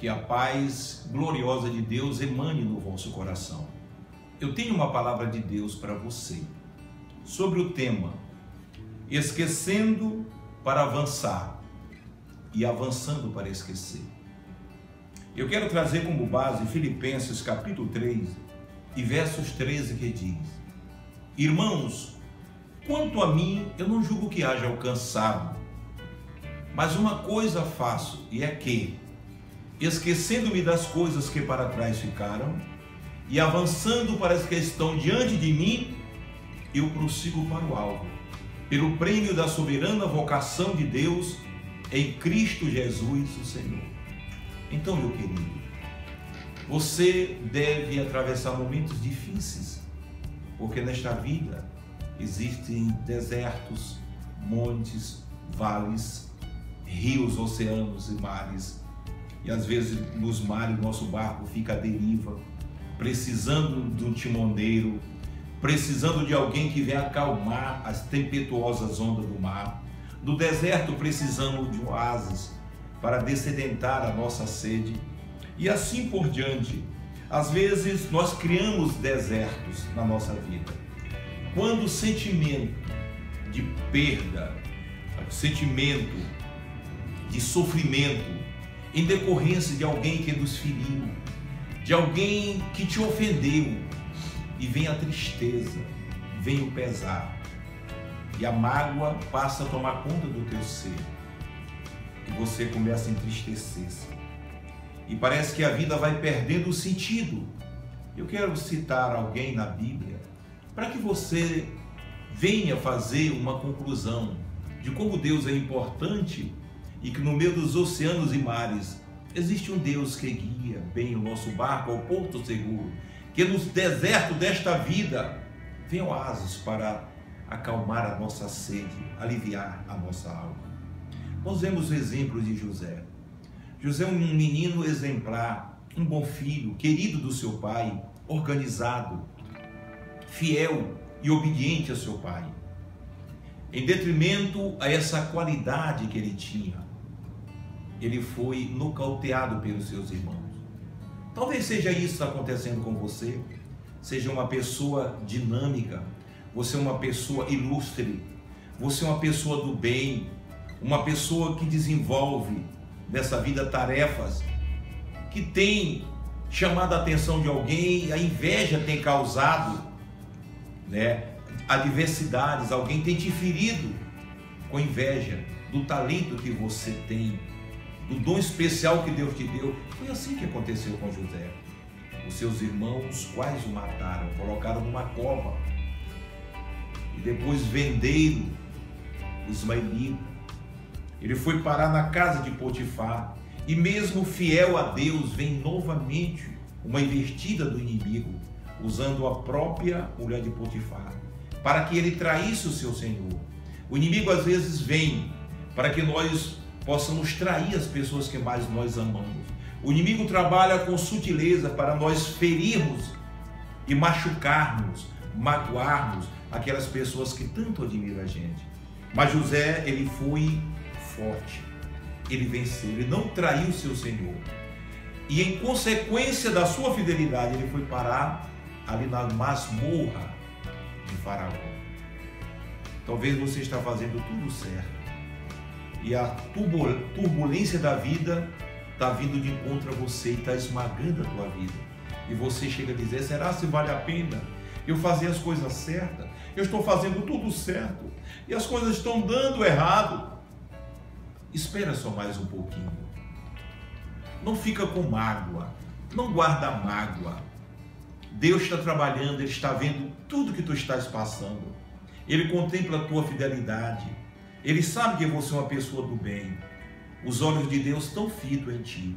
Que a paz gloriosa de Deus emane no vosso coração. Eu tenho uma palavra de Deus para você sobre o tema esquecendo para avançar e avançando para esquecer. Eu quero trazer como base Filipenses capítulo 3 e versos 13 que diz: Irmãos, quanto a mim, eu não julgo que haja alcançado, mas uma coisa faço, e é que, esquecendo-me das coisas que para trás ficaram e avançando para as que estão diante de mim, eu prossigo para o alvo, pelo prêmio da soberana vocação de Deus em Cristo Jesus, o Senhor. Então, meu querido, você deve atravessar momentos difíceis, porque nesta vida existem desertos, montes, vales, rios, oceanos e mares. E às vezes nos mares nosso barco fica à deriva, precisando de um timoneiro, precisando de alguém que venha acalmar as tempestuosas ondas do mar. No deserto precisamos de um oásis para dessedentar a nossa sede. E assim por diante. Às vezes nós criamos desertos na nossa vida. Quando o sentimento de perda, o sentimento de sofrimento, em decorrência de alguém que nos feriu, de alguém que te ofendeu, e vem a tristeza, vem o pesar, e a mágoa passa a tomar conta do teu ser, e você começa a entristecer-se, e parece que a vida vai perdendo o sentido. Eu quero citar alguém na Bíblia, para que você venha fazer uma conclusão de como Deus é importante, e que no meio dos oceanos e mares existe um Deus que guia bem o nosso barco ao porto seguro, que nos desertos desta vida vem oásis para acalmar a nossa sede, aliviar a nossa alma. Nós vemos o exemplo de José. José é um menino exemplar, um bom filho, querido do seu pai, organizado, fiel e obediente a seu pai. Em detrimento a essa qualidade que ele tinha, ele foi nocauteado pelos seus irmãos. Talvez seja isso acontecendo com você. Seja uma pessoa dinâmica, você é uma pessoa ilustre, você é uma pessoa do bem, uma pessoa que desenvolve nessa vida tarefas, que tem chamado a atenção de alguém, a inveja tem causado, adversidades, alguém tem te ferido com inveja do talento que você tem, do dom especial que Deus te deu. Foi assim que aconteceu com José. Os seus irmãos quase o mataram, colocaram numa cova, e depois venderam o ismaelita. Ele foi parar na casa de Potifar, e mesmo fiel a Deus, vem novamente uma investida do inimigo, usando a própria mulher de Potifar, para que ele traísse o seu senhor. O inimigo às vezes vem para que nós possamos trair as pessoas que mais nós amamos. O inimigo trabalha com sutileza para nós ferirmos e machucarmos, magoarmos aquelas pessoas que tanto admiram a gente. Mas José, ele foi forte, ele venceu, ele não traiu seu senhor. E em consequência da sua fidelidade, ele foi parar ali na masmorra de Faraó. Talvez você está fazendo tudo certo, e a turbulência da vida está vindo de encontro a você e está esmagando a tua vida. E você chega a dizer: será se vale a pena eu fazer as coisas certas? Eu estou fazendo tudo certo e as coisas estão dando errado. Espera só mais um pouquinho. Não fica com mágoa, não guarda mágoa. Deus está trabalhando, Ele está vendo tudo que tu estás passando. Ele contempla a tua fidelidade. Ele sabe que você é uma pessoa do bem. Os olhos de Deus estão fitos em ti.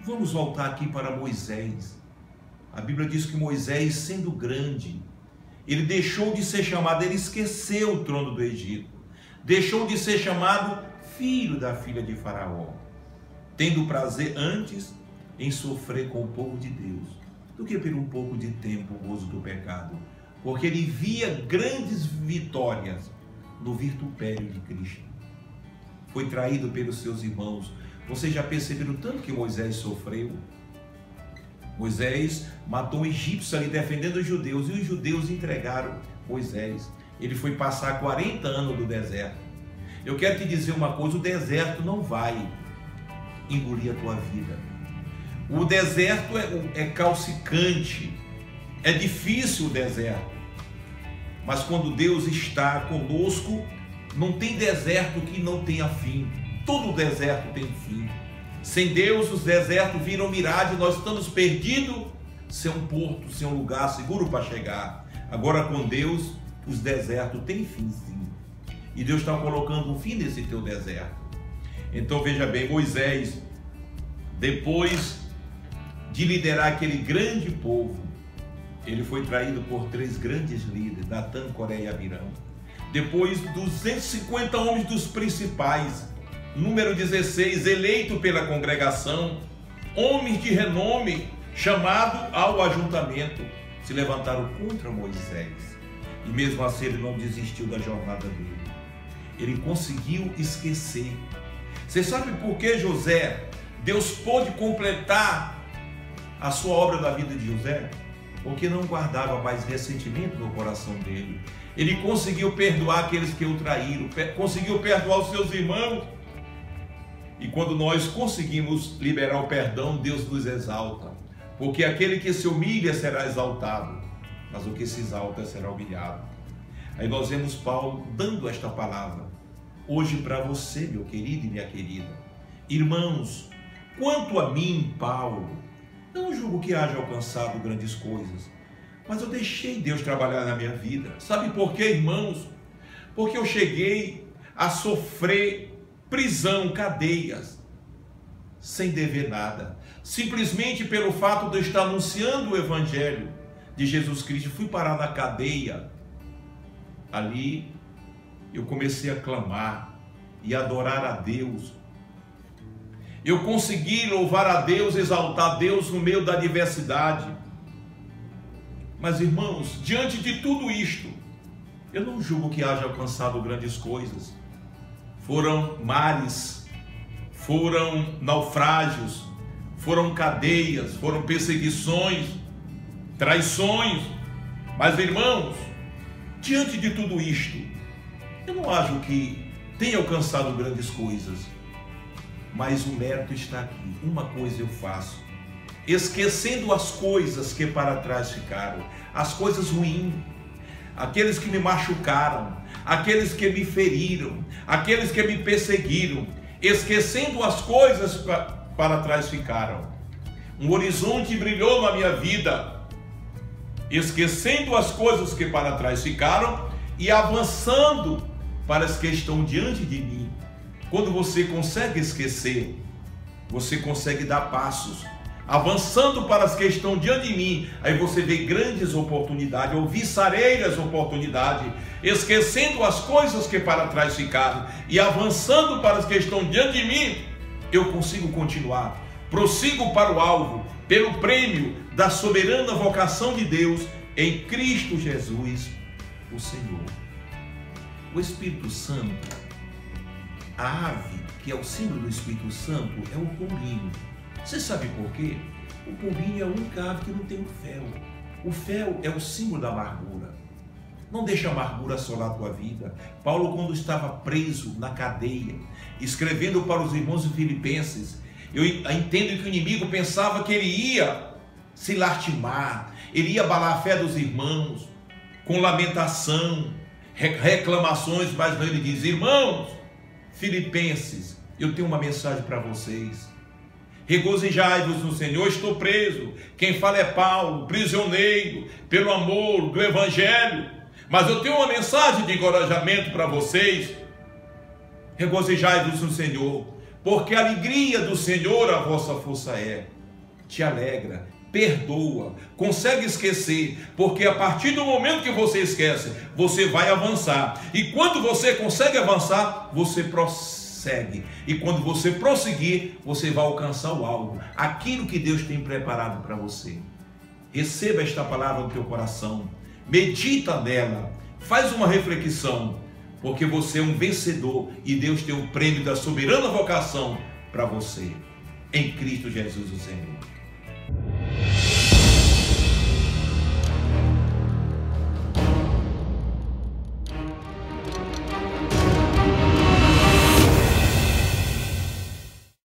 Vamos voltar aqui para Moisés. A Bíblia diz que Moisés, sendo grande, ele deixou de ser chamado, ele esqueceu o trono do Egito. Deixou de ser chamado filho da filha de Faraó, tendo prazer antes em sofrer com o povo de Deus, do que por um pouco de tempo o gozo do pecado, porque ele via grandes vitórias no vitupério de Cristo. Foi traído pelos seus irmãos, Vocês já perceberam tanto que Moisés sofreu? Moisés matou um egípcio ali defendendo os judeus, e os judeus entregaram Moisés. Ele foi passar 40 anos no deserto. Eu quero te dizer uma coisa: o deserto não vai engolir a tua vida. O deserto é calcicante, é difícil o deserto. Mas quando Deus está conosco, não tem deserto que não tenha fim. Todo deserto tem fim. Sem Deus, os desertos viram miragem, nós estamos perdidos sem um porto, sem um lugar seguro para chegar. Agora com Deus, os desertos têm fim, sim. E Deus está colocando um fim nesse teu deserto. Então veja bem, Moisés, depois de liderar aquele grande povo, ele foi traído por 3 grandes líderes, Datã, Coré e Abirão. Depois, 250 homens dos principais, número 16, eleito pela congregação, homens de renome, chamado ao ajuntamento, se levantaram contra Moisés. E mesmo assim ele não desistiu da jornada dele. Ele conseguiu esquecer. Você sabe por que José, Deus pôde completar a sua obra da vida de José? Porque não guardava mais ressentimento no coração dele. Ele conseguiu perdoar aqueles que o traíram, conseguiu perdoar os seus irmãos. E quando nós conseguimos liberar o perdão, Deus nos exalta. Porque aquele que se humilha será exaltado, mas o que se exalta será humilhado. Aí nós vemos Paulo dando esta palavra hoje para você, meu querido e minha querida. Irmãos, quanto a mim, Paulo, eu não julgo que haja alcançado grandes coisas, mas eu deixei Deus trabalhar na minha vida. Sabe por quê, irmãos? Porque eu cheguei a sofrer prisão, cadeias, sem dever nada. Simplesmente pelo fato de eu estar anunciando o Evangelho de Jesus Cristo, fui parar na cadeia. Ali eu comecei a clamar e adorar a Deus. Eu consegui louvar a Deus, exaltar a Deus no meio da adversidade. Mas irmãos, diante de tudo isto, eu não julgo que haja alcançado grandes coisas. Foram mares, foram naufrágios, foram cadeias, foram perseguições, traições. Mas irmãos, diante de tudo isto, eu não acho que tenha alcançado grandes coisas. Mas o mérito está aqui. Uma coisa eu faço: esquecendo as coisas que para trás ficaram, as coisas ruins, aqueles que me machucaram, aqueles que me feriram, aqueles que me perseguiram, esquecendo as coisas para trás ficaram. Um horizonte brilhou na minha vida, esquecendo as coisas que para trás ficaram e avançando para as que estão diante de mim. Quando você consegue esquecer, você consegue dar passos, avançando para as que estão diante de mim. Aí você vê grandes oportunidades, ou viçareiras oportunidades, esquecendo as coisas que para trás ficaram e avançando para as que estão diante de mim. Eu consigo continuar, prossigo para o alvo, pelo prêmio da soberana vocação de Deus em Cristo Jesus, o Senhor. O Espírito Santo, a ave, que é o símbolo do Espírito Santo, é o pombinho. Você sabe por quê? O pombinho é a única ave que não tem o fel. O fel é o símbolo da amargura. Não deixa a amargura assolar a tua vida. Paulo, quando estava preso na cadeia, escrevendo para os irmãos filipenses, eu entendo que o inimigo pensava que ele ia se lastimar, ele ia abalar a fé dos irmãos, com lamentação, reclamações, mas não, ele diz: irmãos filipenses, eu tenho uma mensagem para vocês. Regozijai-vos no Senhor. Estou preso. Quem fala é Paulo, prisioneiro, pelo amor do Evangelho. Mas eu tenho uma mensagem de encorajamento para vocês. Regozijai-vos no Senhor, porque a alegria do Senhor a vossa força é. Te alegra, perdoa, consegue esquecer, porque a partir do momento que você esquece, você vai avançar. E quando você consegue avançar, você prossegue. E quando você prosseguir, você vai alcançar o alvo, aquilo que Deus tem preparado para você. Receba esta palavra no teu coração, medita nela, faz uma reflexão, porque você é um vencedor e Deus tem o prêmio da soberana vocação para você, em Cristo Jesus o Senhor.